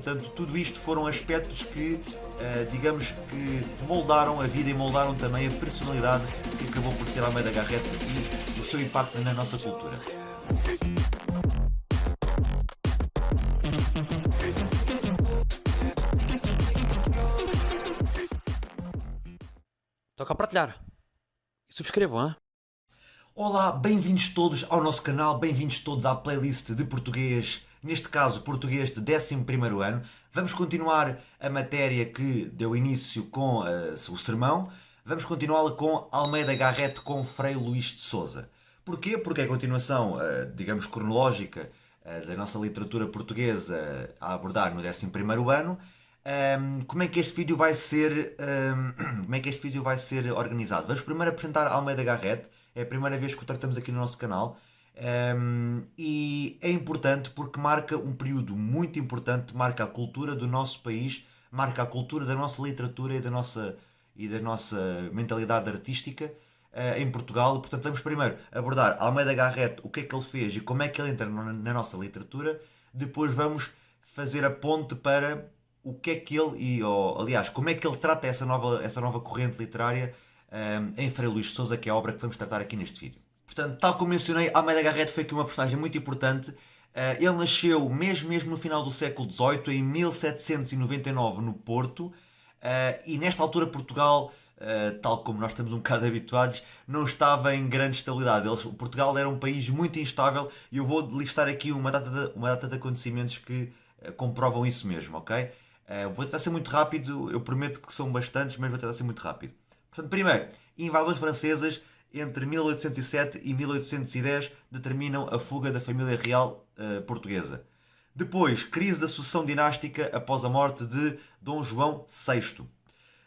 portanto tudo isto foram aspectos que, digamos que moldaram a vida e moldaram também a personalidade que acabou por ser Almeida Garrett e o seu impacto na nossa cultura. Toca a partilhar. E subscrevam, hein? Olá, bem-vindos todos ao nosso canal, bem-vindos todos à playlist de português, neste caso português de 11º ano. Vamos continuar a matéria que deu início com o sermão, vamos continuá-la com Almeida Garrett com Frei Luís de Sousa. Porquê? Porque é a continuação, digamos, cronológica da nossa literatura portuguesa a abordar no 11º ano. Como é que este vídeo vai ser, como é que este vídeo vai ser organizado? Vamos primeiro apresentar Almeida Garrett. É a primeira vez que o tratamos aqui no nosso canal. E é importante porque marca um período muito importante, marca a cultura do nosso país, marca a cultura da nossa literatura e da nossa mentalidade artística em Portugal. Portanto, vamos primeiro abordar Almeida Garrett, o que é que ele fez e como é que ele entra na nossa literatura. Depois vamos fazer a ponte para o que é que ele, aliás, como é que ele trata essa nova corrente literária em Frei Luís de Sousa, que é a obra que vamos tratar aqui neste vídeo. Portanto, tal como mencionei, Almeida Garrett foi aqui uma personagem muito importante. Ele nasceu mesmo no final do século XVIII, em 1799, no Porto, e nesta altura Portugal, tal como nós estamos um bocado habituados, não estava em grande estabilidade. Portugal era um país muito instável e eu vou listar aqui uma data de acontecimentos que comprovam isso mesmo, ok? Vou tentar ser muito rápido, eu prometo que são bastantes, mas vou tentar ser muito rápido. Portanto, primeiro, invasões francesas entre 1807 e 1810 determinam a fuga da família real portuguesa. Depois, crise da sucessão dinástica após a morte de Dom João VI.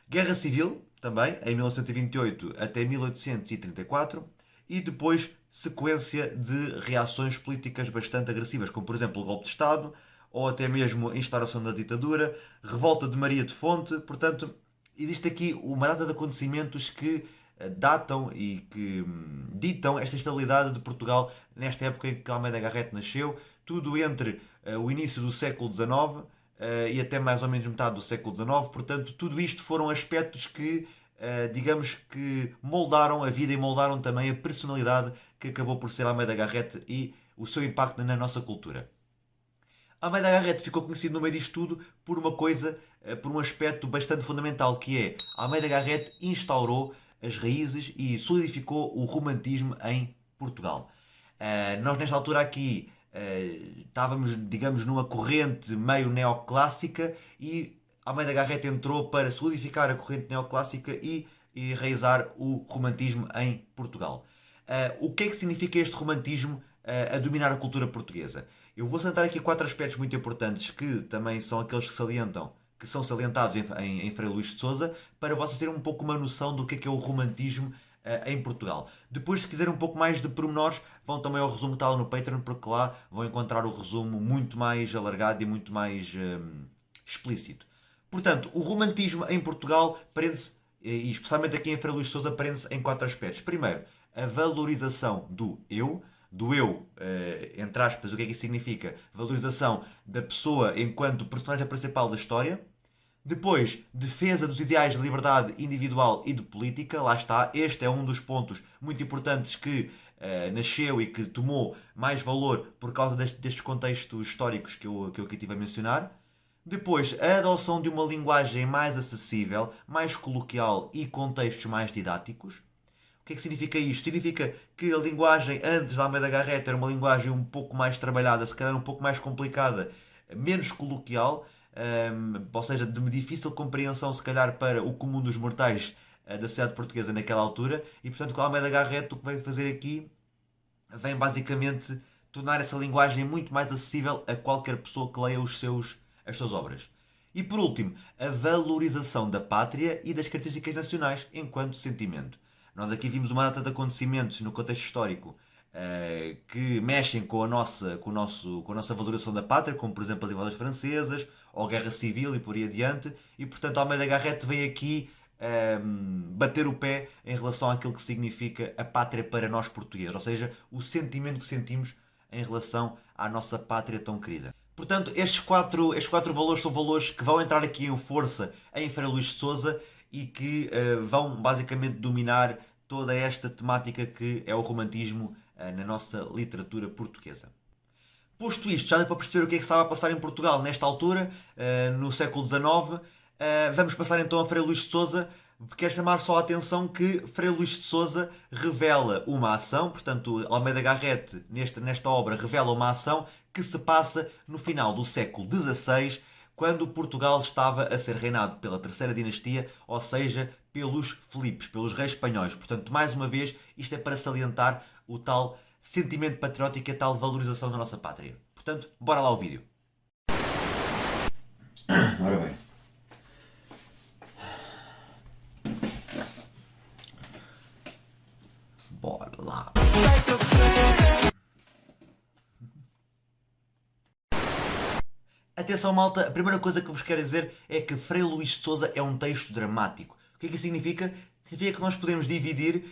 Guerra Civil, também, em 1928 até 1834. E depois, sequência de reações políticas bastante agressivas, como por exemplo o golpe de Estado, ou até mesmo a instauração da ditadura, revolta de Maria de Fonte. Portanto, existe aqui uma data de acontecimentos que datam e que ditam esta estabilidade de Portugal nesta época em que Almeida Garrett nasceu, tudo entre o início do século XIX e até mais ou menos metade do século XIX. Portanto, tudo isto foram aspectos que, digamos que moldaram a vida e moldaram também a personalidade que acabou por ser Almeida Garrett e o seu impacto na nossa cultura. Almeida Garrett ficou conhecido no meio disto tudo por uma coisa, por um aspecto bastante fundamental, que é Almeida Garrett instaurou as raízes e solidificou o romantismo em Portugal. Nós nesta altura aqui estávamos, digamos, numa corrente meio neoclássica e Almeida Garrett entrou para solidificar a corrente neoclássica e enraizar o romantismo em Portugal. O que é que significa este romantismo a dominar a cultura portuguesa? Eu vou salientar aqui 4 aspectos muito importantes que também são aqueles que são salientados em Frei Luís de Sousa, para vocês terem um pouco uma noção do que é o romantismo em Portugal. Depois, se quiserem um pouco mais de pormenores, vão também ao resumo que está lá no Patreon, porque lá vão encontrar o resumo muito mais alargado e muito mais explícito. Portanto, o romantismo em Portugal prende-se, e especialmente aqui em Frei Luís de Sousa, prende-se em 4 aspectos. Primeiro, a valorização do eu, entre aspas, o que é que isso significa? Valorização da pessoa enquanto personagem principal da história. Depois, defesa dos ideais de liberdade individual e de política. Lá está, este é um dos pontos muito importantes que nasceu e que tomou mais valor por causa destes contextos históricos que eu aqui estive a mencionar. Depois, a adoção de uma linguagem mais acessível, mais coloquial e contextos mais didáticos. O que é que significa isto? Significa que a linguagem antes da Almeida Garrett era uma linguagem um pouco mais trabalhada, se calhar um pouco mais complicada, menos coloquial, ou seja, de difícil compreensão se calhar para o comum dos mortais da sociedade portuguesa naquela altura. E portanto, o Almeida Garrett o que vem fazer aqui vem basicamente tornar essa linguagem muito mais acessível a qualquer pessoa que leia as suas obras. E por último, a valorização da pátria e das características nacionais enquanto sentimento. Nós aqui vimos uma data de acontecimentos no contexto histórico que mexem com a nossa valoração da pátria, como por exemplo as invasões francesas, ou a Guerra Civil e por aí adiante, e portanto Almeida Garrett vem aqui bater o pé em relação àquilo que significa a pátria para nós portugueses, ou seja, o sentimento que sentimos em relação à nossa pátria tão querida. Portanto, estes quatro valores são valores que vão entrar aqui em força em Frei Luís de Sousa e que vão basicamente dominar toda esta temática que é o romantismo na nossa literatura portuguesa. Posto isto, já deu para perceber o que é que estava a passar em Portugal nesta altura, no século XIX. Vamos passar então a Frei Luís de Sousa. Quero chamar só a atenção que Frei Luís de Sousa revela uma ação, portanto, Almeida Garrett, nesta obra, revela uma ação que se passa no final do século XVI, quando Portugal estava a ser reinado pela terceira dinastia, ou seja, pelos Filipes, pelos reis espanhóis. Portanto, mais uma vez, isto é para salientar o tal sentimento patriótico e a tal valorização da nossa pátria. Portanto, bora lá ao vídeo. Ora bem. Bora lá. Atenção, malta, a primeira coisa que vos quero dizer é que Frei Luís de Sousa é um texto dramático. O que é que isso significa? Significa que nós podemos dividir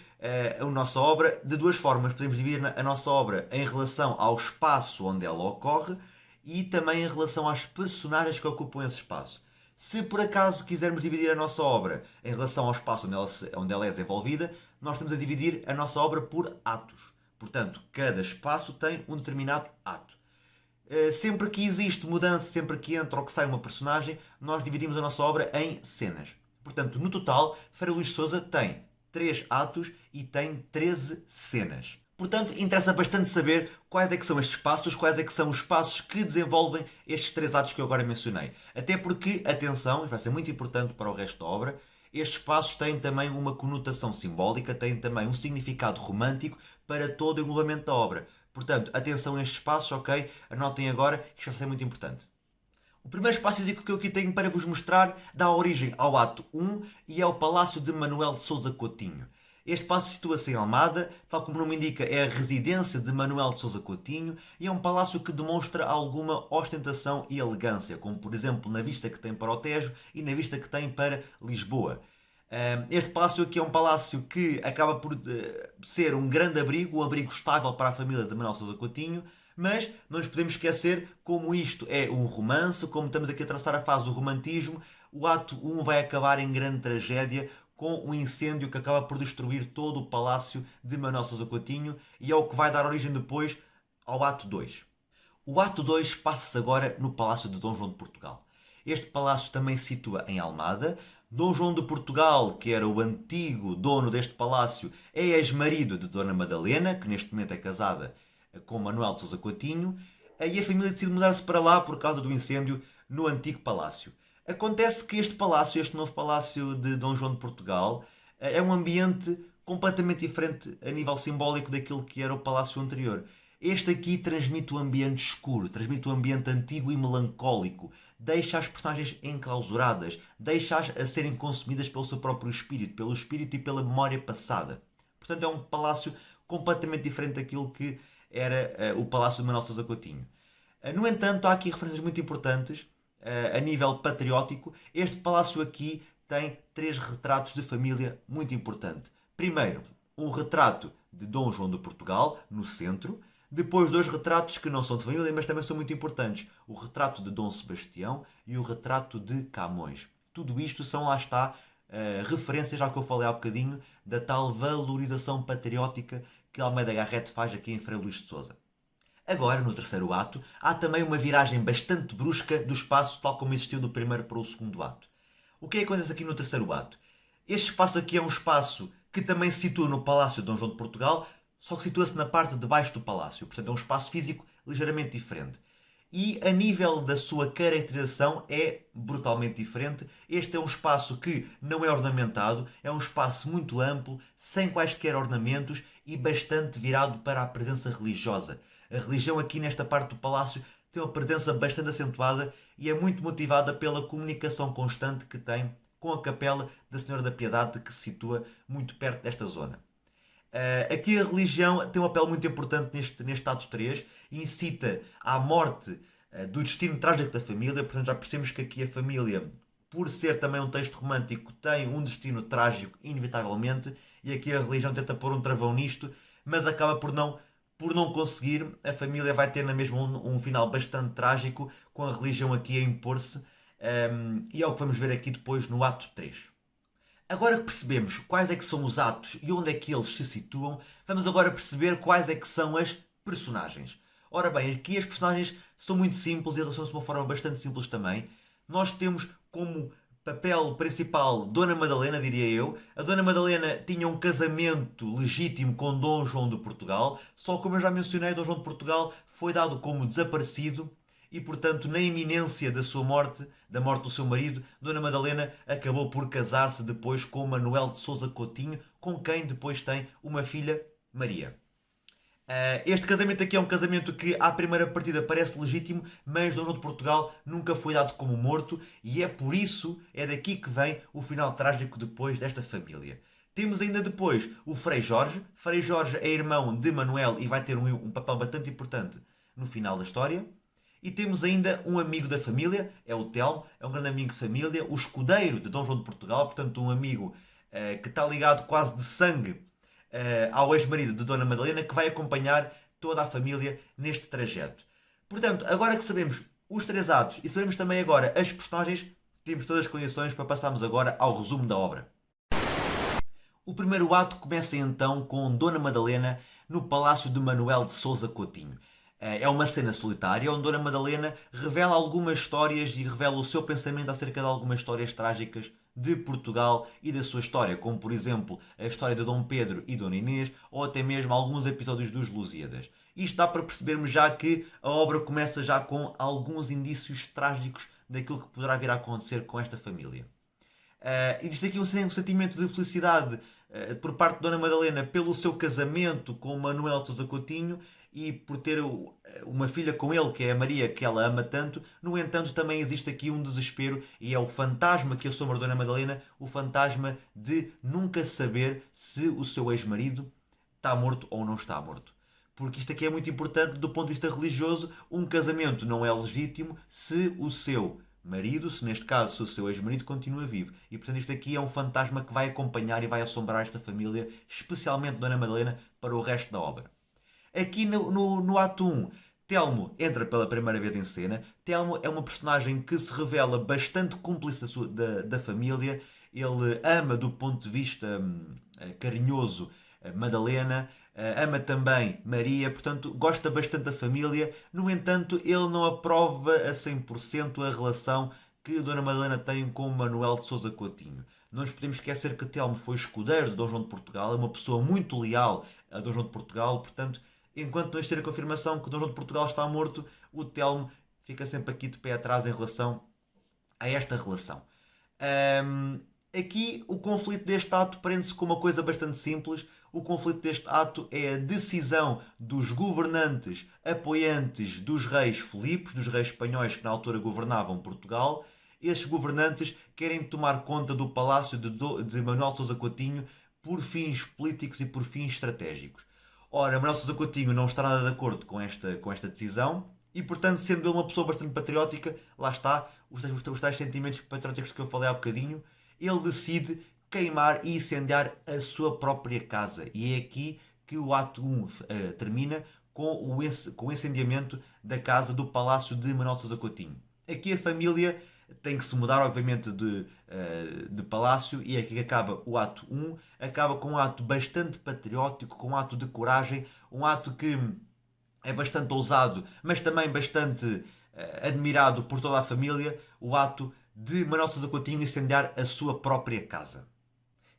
a nossa obra de duas formas. Podemos dividir a nossa obra em relação ao espaço onde ela ocorre e também em relação às personagens que ocupam esse espaço. Se por acaso quisermos dividir a nossa obra em relação ao espaço onde ela é desenvolvida, nós estamos a dividir a nossa obra por atos. Portanto, cada espaço tem um determinado ato. Sempre que existe mudança, sempre que entra ou que sai uma personagem, nós dividimos a nossa obra em cenas. Portanto, no total, Frei Luís de Sousa tem 3 atos e tem 13 cenas. Portanto, interessa bastante saber quais é que são estes passos, quais é que são os passos que desenvolvem estes 3 atos que eu agora mencionei. Até porque, atenção, isto vai ser muito importante para o resto da obra, estes passos têm também uma conotação simbólica, têm também um significado romântico para todo o englobamento da obra. Portanto, atenção a estes passos, ok? Anotem agora, que isto vai ser muito importante. O primeiro espaço físico que eu aqui tenho para vos mostrar dá origem ao ato 1 e é o Palácio de Manuel de Sousa Coutinho. Este palácio situa-se em Almada, tal como o nome indica, é a residência de Manuel de Sousa Coutinho e é um palácio que demonstra alguma ostentação e elegância, como por exemplo na vista que tem para o Tejo e na vista que tem para Lisboa. Este palácio aqui é um palácio que acaba por ser um grande abrigo, um abrigo estável para a família de Manuel de Sousa Coutinho, mas não nos podemos esquecer como isto é um romance, como estamos aqui a traçar a fase do romantismo, o ato 1 vai acabar em grande tragédia com um incêndio que acaba por destruir todo o palácio de Manuel de Sousa Coutinho e é o que vai dar origem depois ao ato 2. O ato 2 passa-se agora no Palácio de Dom João de Portugal. Este palácio também se situa em Almada. Dom João de Portugal, que era o antigo dono deste palácio, é ex-marido de Dona Madalena, que neste momento é casada com Manuel de Sousa Coutinho, e a família decide mudar-se para lá por causa do incêndio no antigo palácio. Acontece que este palácio, este novo palácio de Dom João de Portugal, é um ambiente completamente diferente a nível simbólico daquilo que era o palácio anterior. Este aqui transmite o ambiente escuro, transmite o ambiente antigo e melancólico, deixa as personagens enclausuradas, deixa-as a serem consumidas pelo seu próprio espírito, pelo espírito e pela memória passada. Portanto, é um palácio completamente diferente daquilo que era o Palácio de Manuel de Sousa Coutinho. No entanto, há aqui referências muito importantes a nível patriótico. Este palácio aqui tem 3 retratos de família muito importantes. Primeiro, um retrato de Dom João de Portugal, no centro. Depois, 2 retratos que não são de família, mas também são muito importantes. O retrato de Dom Sebastião e o retrato de Camões. Tudo isto são, lá está, referências ao que eu falei há bocadinho, da tal valorização patriótica que Almeida Garrett faz aqui em Frei Luís de Sousa. Agora, no terceiro ato, há também uma viragem bastante brusca do espaço, tal como existiu do primeiro para o segundo ato. O que é que acontece aqui no terceiro ato? Este espaço aqui é um espaço que também se situa no Palácio de Dom João de Portugal, só que situa-se na parte de baixo do palácio. Portanto, é um espaço físico ligeiramente diferente. E a nível da sua caracterização é brutalmente diferente. Este é um espaço que não é ornamentado, é um espaço muito amplo, sem quaisquer ornamentos e bastante virado para a presença religiosa. A religião aqui nesta parte do palácio tem uma presença bastante acentuada e é muito motivada pela comunicação constante que tem com a capela da Senhora da Piedade, que se situa muito perto desta zona. Aqui a religião tem um papel muito importante neste ato 3 e incita à morte do destino trágico da família. Portanto, já percebemos que aqui a família, por ser também um texto romântico, tem um destino trágico, inevitavelmente, e aqui a religião tenta pôr um travão nisto, mas acaba por não por não conseguir, a família vai ter na mesma um final bastante trágico, com a religião aqui a impor-se, e é o que vamos ver aqui depois no ato 3. Agora que percebemos quais é que são os atos e onde é que eles se situam, vamos agora perceber quais é que são as personagens. Ora bem, aqui as personagens são muito simples e relacionam-se de uma forma bastante simples também. Nós temos como papel principal Dona Madalena, diria eu. A Dona Madalena tinha um casamento legítimo com Dom João de Portugal, só como eu já mencionei, Dom João de Portugal foi dado como desaparecido e, portanto, na iminência da sua morte, da morte do seu marido, Dona Madalena acabou por casar-se depois com Manuel de Sousa Coutinho, com quem depois tem uma filha, Maria. Este casamento aqui é um casamento que à primeira partida parece legítimo, mas Dom João de Portugal nunca foi dado como morto e é por isso, é daqui que vem o final trágico depois desta família. Temos ainda depois o Frei Jorge. Frei Jorge é irmão de Manuel e vai ter um papel bastante importante no final da história. E temos ainda um amigo da família, é o Telmo, é um grande amigo de família, o escudeiro de Dom João de Portugal, portanto um amigo que está ligado quase de sangue ao ex-marido de Dona Madalena, que vai acompanhar toda a família neste trajeto. Portanto, agora que sabemos os três atos e sabemos também agora as personagens, temos todas as condições para passarmos agora ao resumo da obra. O primeiro ato começa então com Dona Madalena no palácio de Manuel de Sousa Coutinho. É uma cena solitária onde Dona Madalena revela algumas histórias e revela o seu pensamento acerca de algumas histórias trágicas de Portugal e da sua história, como por exemplo a história de Dom Pedro e Dona Inês, ou até mesmo alguns episódios dos Lusíadas. Isto dá para percebermos já que a obra começa já com alguns indícios trágicos daquilo que poderá vir a acontecer com esta família. Existe aqui um sentimento de felicidade por parte de Dona Madalena pelo seu casamento com Manuel de Sousa Coutinho e por ter uma filha com ele, que é a Maria, que ela ama tanto. No entanto, também existe aqui um desespero e é o fantasma que assombra Dona Madalena, o fantasma de nunca saber se o seu ex-marido está morto ou não está morto. Porque isto aqui é muito importante do ponto de vista religioso. Um casamento não é legítimo se o seu marido, se neste caso se o seu ex-marido continua vivo. E portanto isto aqui é um fantasma que vai acompanhar e vai assombrar esta família, especialmente Dona Madalena, para o resto da obra. Aqui no ato 1, Telmo entra pela primeira vez em cena. Telmo é uma personagem que se revela bastante cúmplice da família. Ele ama do ponto de vista carinhoso Madalena, ama também Maria, portanto gosta bastante da família. No entanto, ele não aprova a 100% a relação que Dona Madalena tem com Manuel de Sousa Coutinho. Não nos podemos esquecer que Telmo foi escudeiro de Dom João de Portugal, é uma pessoa muito leal a Dom João de Portugal, portanto, enquanto não existir a confirmação que Dom João de Portugal está morto, o Telmo fica sempre aqui de pé atrás em relação a esta relação. Aqui o conflito deste ato prende-se com uma coisa bastante simples. O conflito deste ato é a decisão dos governantes apoiantes dos reis Filipos, dos reis espanhóis que na altura governavam Portugal. Esses governantes querem tomar conta do palácio de Manuel de Sousa Coutinho por fins políticos e por fins estratégicos. Ora, Manuel de Sousa Coutinho não está nada de acordo com esta decisão e, portanto, sendo ele uma pessoa bastante patriótica, lá está, os tais sentimentos patrióticos que eu falei há bocadinho, ele decide queimar e incendiar a sua própria casa. E é aqui que o ato 1 termina com o incendiamento da casa do palácio de Manuel de Sousa Coutinho. Aqui a família tem que se mudar, obviamente, de palácio e é aqui que acaba o ato 1. Acaba com um ato bastante patriótico, com um ato de coragem, um ato que é bastante ousado, mas também bastante admirado por toda a família, o ato de Manuel Sousa Coutinho incendiar a sua própria casa.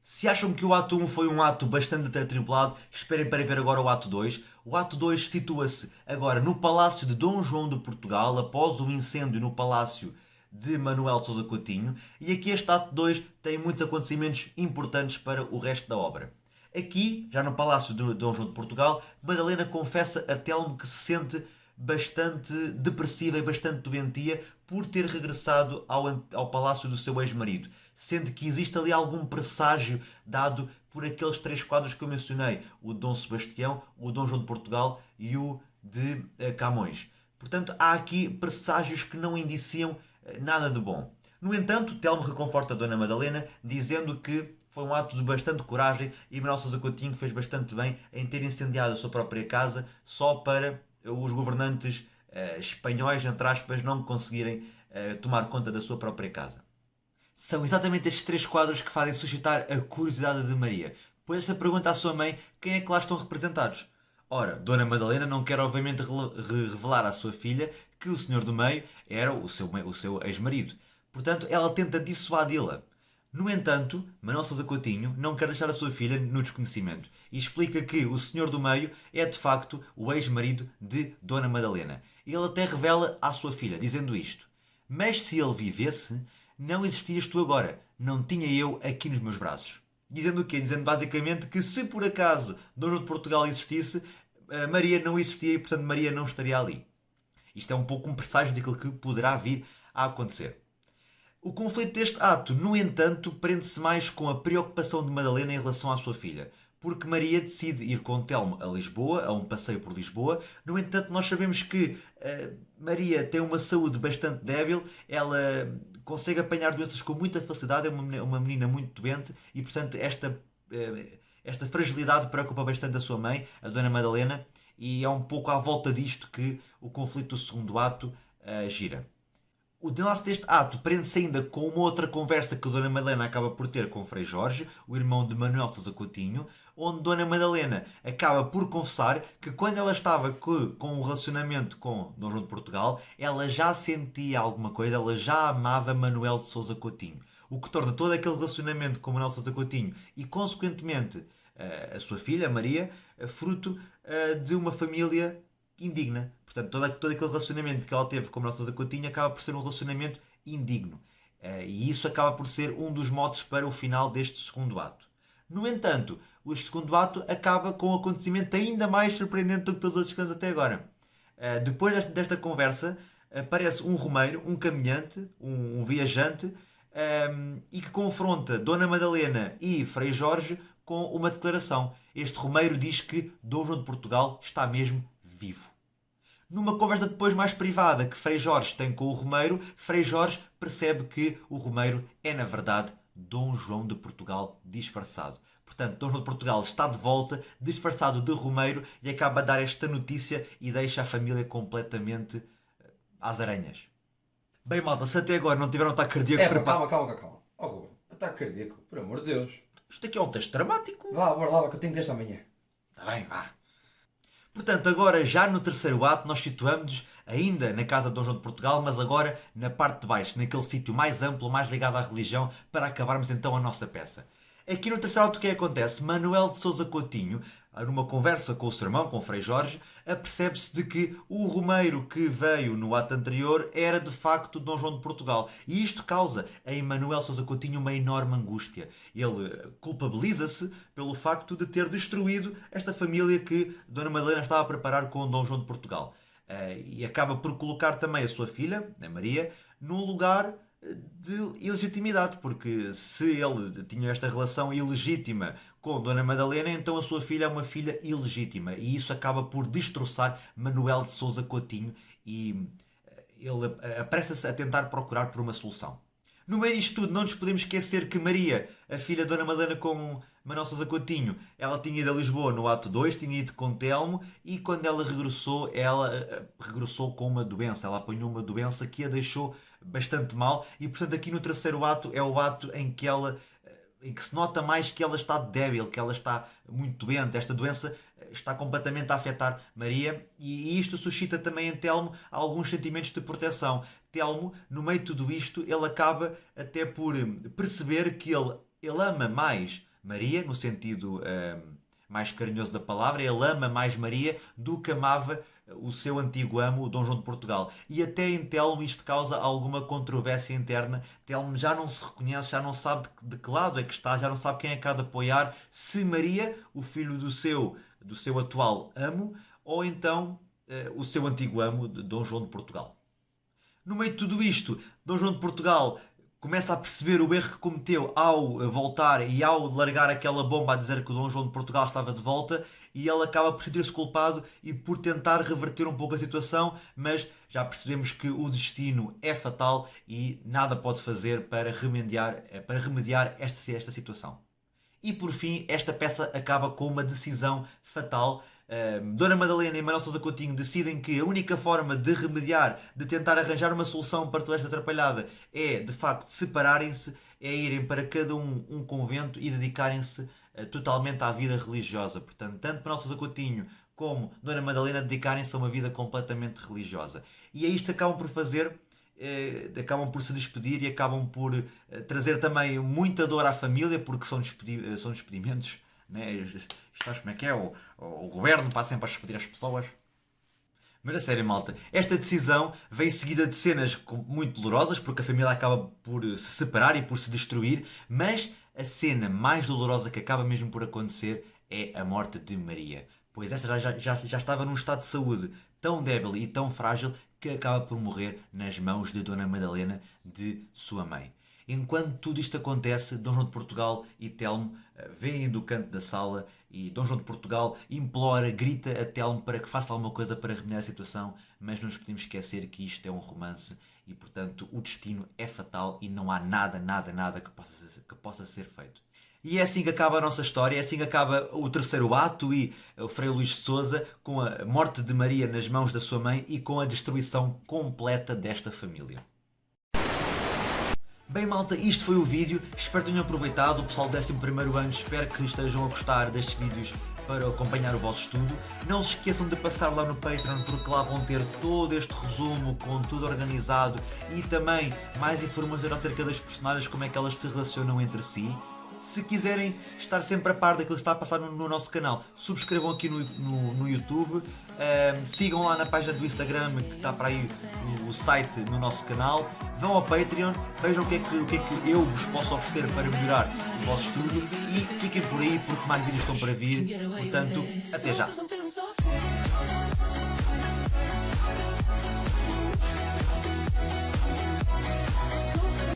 Se acham que o ato 1 foi um ato bastante atribulado, esperem para ver agora o ato 2. O ato 2 situa-se agora no Palácio de Dom João de Portugal, após o incêndio no Palácio de Manuel de Sousa Coutinho. E aqui este ato 2 tem muitos acontecimentos importantes para o resto da obra. Aqui, já no Palácio de Dom João de Portugal, Madalena confessa a Telmo que se sente bastante depressiva e bastante doentia por ter regressado ao palácio do seu ex-marido, sendo que existe ali algum presságio dado por aqueles três quadros que eu mencionei, o de Dom Sebastião, o de Dom João de Portugal e o de Camões. Portanto, há aqui presságios que não indiciam nada de bom. No entanto, Telmo reconforta a Dona Madalena, dizendo que foi um ato de bastante coragem e Manuel Sousa Coutinho fez bastante bem em ter incendiado a sua própria casa só para os governantes espanhóis, entre aspas, não conseguirem tomar conta da sua própria casa. São exatamente estes três quadros que fazem suscitar a curiosidade de Maria. Pois essa pergunta à sua mãe, quem é que lá estão representados? Ora, Dona Madalena não quer obviamente revelar à sua filha que o senhor do meio era o seu ex-marido. Portanto, ela tenta dissuadi-la. No entanto, Manuel Sousa Coutinho não quer deixar a sua filha no desconhecimento e explica que o senhor do meio é de facto o ex-marido de Dona Madalena. Ele até revela à sua filha, dizendo isto: mas se ele vivesse, não existias tu agora, não tinha eu aqui nos meus braços. Dizendo o quê? Dizendo basicamente que se por acaso Dom João de Portugal existisse, Maria não existia e portanto Maria não estaria ali. Isto é um pouco um presságio daquilo que poderá vir a acontecer. O conflito deste ato, no entanto, prende-se mais com a preocupação de Madalena em relação à sua filha, porque Maria decide ir com Telmo a Lisboa, a um passeio por Lisboa. No entanto, nós sabemos que Maria tem uma saúde bastante débil, ela consegue apanhar doenças com muita facilidade, é uma menina muito doente e, portanto, esta fragilidade preocupa bastante a sua mãe, a Dona Madalena, e é um pouco à volta disto que o conflito do segundo ato gira. O desenlace deste ato prende-se ainda com uma outra conversa que a Dona Madalena acaba por ter com o Frei Jorge, o irmão de Manuel Sousa Coutinho, onde Dona Madalena acaba por confessar que quando ela estava com um relacionamento com Dom João de Portugal, ela já sentia alguma coisa, ela já amava Manuel de Sousa Coutinho. O que torna todo aquele relacionamento com Manuel Sousa Coutinho e, consequentemente, a sua filha, a Maria, fruto de uma família indigna. Portanto, todo aquele relacionamento que ela teve com a Manuel Sousa Coutinho acaba por ser um relacionamento indigno. E isso acaba por ser um dos motes para o final deste segundo ato. No entanto, o segundo ato acaba com um acontecimento ainda mais surpreendente do que todos os outros que até agora. Depois desta conversa, aparece um romeiro, um caminhante, um viajante, e que confronta Dona Madalena e Frei Jorge com uma declaração. Este romeiro diz que Dom João de Portugal está mesmo vivo. Numa conversa depois mais privada que Frei Jorge tem com o romeiro, Frei Jorge percebe que o romeiro é, na verdade, Dom João de Portugal disfarçado. Portanto, Dom João de Portugal está de volta, disfarçado de romeiro, e acaba a dar esta notícia e deixa a família completamente às aranhas. Bem, malta, se até agora não tiveram ataque cardíaco... Calma. Oh, Ruben, ataque cardíaco, por amor de Deus. Isto aqui é um texto dramático. Vá, bora lá, que eu tenho desde amanhã. Está bem, vá. Portanto, agora já no terceiro ato nós situamos-nos ainda na casa de Dom João de Portugal, mas agora na parte de baixo, naquele sítio mais amplo, mais ligado à religião, para acabarmos então a nossa peça. Aqui no terceiro ato o que acontece? Manuel de Sousa Coutinho, numa conversa com o seu irmão, com o Frei Jorge, apercebe-se de que o romeiro que veio no ato anterior era de facto Dom João de Portugal. E isto causa em Manuel Sousa Coutinho uma enorme angústia. Ele culpabiliza-se pelo facto de ter destruído esta família que Dona Madalena estava a preparar com Dom João de Portugal. E acaba por colocar também a sua filha, a Maria, num lugar de ilegitimidade, porque se ele tinha esta relação ilegítima com Dona Madalena, então a sua filha é uma filha ilegítima, e isso acaba por destroçar Manuel de Sousa Coutinho, e ele apressa-se a tentar procurar por uma solução. No meio disto tudo, não nos podemos esquecer que Maria, a filha de Dona Madalena com Manuel Sousa Coutinho, ela tinha ido a Lisboa no ato 2, tinha ido com Telmo, e quando ela regressou com uma doença. Ela apanhou uma doença que a deixou bastante mal, e portanto aqui no terceiro ato é o ato em que se nota mais que ela está débil, que ela está muito doente. Esta doença está completamente a afetar Maria, e isto suscita também em Telmo alguns sentimentos de proteção. Telmo, no meio de tudo isto, ele acaba até por perceber que ele ama mais Maria, no sentido mais carinhoso da palavra, ele ama mais Maria do que amava o seu antigo amo, o Dom João de Portugal. E até em Telmo isto causa alguma controvérsia interna. Telmo já não se reconhece, já não sabe de que lado é que está, já não sabe quem é que há de apoiar, se Maria, o filho do seu atual amo, ou então o seu antigo amo, Dom João de Portugal. No meio de tudo isto, Dom João de Portugal começa a perceber o erro que cometeu ao voltar e ao largar aquela bomba a dizer que o Dom João de Portugal estava de volta, e ele acaba por sentir-se culpado e por tentar reverter um pouco a situação, mas já percebemos que o destino é fatal e nada pode fazer para remediar esta situação. E por fim, esta peça acaba com uma decisão fatal. Dona Madalena e Manuel Sousa Coutinho decidem que a única forma de remediar, de tentar arranjar uma solução para toda esta atrapalhada é, de facto, separarem-se, é irem para cada um convento e dedicarem-se totalmente à vida religiosa. Portanto, tanto Manuel Sousa Coutinho como Dona Madalena dedicarem-se a uma vida completamente religiosa. E é isto que acabam por fazer, acabam por se despedir e acabam por trazer também muita dor à família, porque são despedimentos, né? Sabes como é que é? O governo passa sempre a despedir as pessoas. Mas a sério, malta, esta decisão vem seguida de cenas muito dolorosas, porque a família acaba por se separar e por se destruir, mas a cena mais dolorosa que acaba mesmo por acontecer é a morte de Maria. Pois essa já estava num estado de saúde tão débil e tão frágil que acaba por morrer nas mãos de Dona Madalena, de sua mãe. Enquanto tudo isto acontece, Dom João de Portugal e Telmo vêm do canto da sala e Dom João de Portugal implora, grita a Telmo para que faça alguma coisa para remediar a situação, mas não nos podemos esquecer que isto é um romance e, portanto, o destino é fatal e não há nada que possa ser feito. E é assim que acaba a nossa história, é assim que acaba o terceiro ato e o Frei Luís de Sousa com a morte de Maria nas mãos da sua mãe e com a destruição completa desta família. Bem, malta, isto foi o vídeo, espero que tenham aproveitado, o pessoal do 11º ano, espero que estejam a gostar destes vídeos para acompanhar o vosso estudo. Não se esqueçam de passar lá no Patreon, porque lá vão ter todo este resumo com tudo organizado e também mais informações acerca das personagens, como é que elas se relacionam entre si. Se quiserem estar sempre a par daquilo que está a passar no nosso canal, subscrevam aqui no YouTube, sigam lá na página do Instagram, que está para aí o site no nosso canal, vão ao Patreon, vejam o que é que eu vos posso oferecer para melhorar o vosso estudo e fiquem por aí porque mais vídeos estão para vir, portanto, até já!